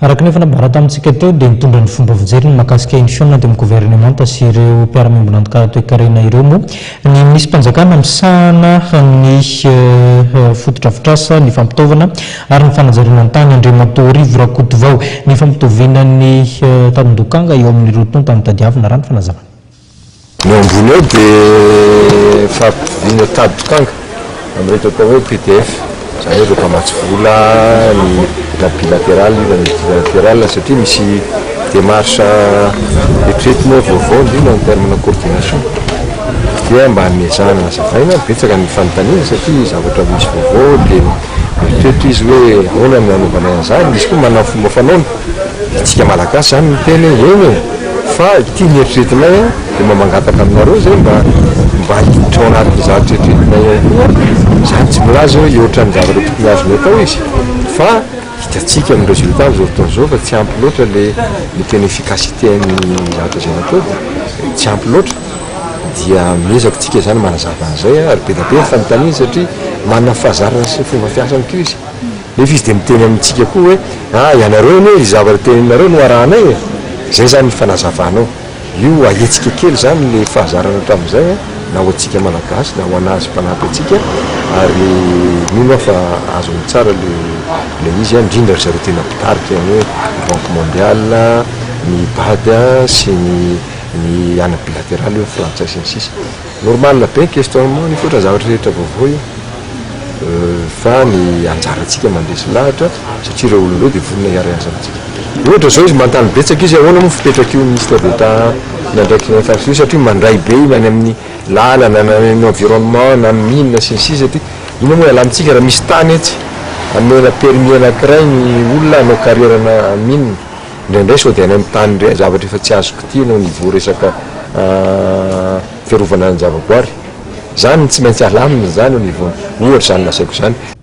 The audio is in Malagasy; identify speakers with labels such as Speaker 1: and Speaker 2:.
Speaker 1: Araka ny fanambarana tamintsika teo dia nitondra ny fomba fijery ny mahakasika émission dia gouvernement sy ireo mpiara-miombona toekarena ireo moa ny misy mpanjakana misahana ny fotodrafitrasa ny fampitaovana ary ny fanajarana ny tany Andriamatoa Rivo Rakotovao ny fampitoviana ny tandokanga eo amin'ireo tontany tadiavina raha ny fanazavana.
Speaker 2: Ny ambony eo dia fampitoviana tandokanga amin'ireo atao hoe PDF zany hoe rehefa matsy vola na bilatéral na multilatéral satria misy démarche etretina vaovao indrindra en terme de coordination dia mba hanomezana hazavaina betsaka ny fanontaniana satria zavatra misy vaovao dia mieritreritra izy hoe ahoana ny hanaovana an'izany, misy koa manao fomba fanaona itsika malagasy zany miteny eny fa ity nieritreretinay dia mba mangataka aminareo zay mba hiditra ao anatin'ny zavatra eritreretinay zany tsy milaza hoe ohatran'ny zavatra tokony azony atao izy fa hitatsika amin'ny résultat amin'izao fotoan'izao fa tsy ampy loatra le tena efficacité ny zavatra zay natao tsy ampy loatra dia miezaka tsika zany manazava an'izay ary be da be ny fanontaniana satria manana fahazarana sy fomba fiasany koa izy nefa izy dia miteny amintsika koa hoe ianareo ne zavatra teninareo no arahanay zay zany ny fanazavanao io ahetsika kely zany le fahazarana hatramin'izay na ho antsika malagasy na ho anazy mpanampy atsika ary mino fa azo ny tsara le izy indrindra ry zareo tena mpitarika hoe banque mondiale ny BAD sy ny ana bilatéral io frantsay sy ny sisa normal be questionnement ny fotra zavatra rehetra vaovao io fa ny anjarantsika mandresy lahatra satria ireo olonareo dia vonona hiara-azantsika ohatra zao izy mantany betsaka izy ahoana moa fipetraka io ministre d'État na ndraiky infrastructure satria mandray be nany amin'ny lalana na amin'ny environnement na mine sy ny sisa satria ino moa alamitsika raha misy tany etsy amena permis anankiray ny olona hanao carrière na mine indraindray sao dia any amin'ny tany indray zavatra efa tsy azoko ty no niveau resaka fiarovana ny zavaboary zany tsy maintsy alamina zany au niveau ohatra zany lasaiko zany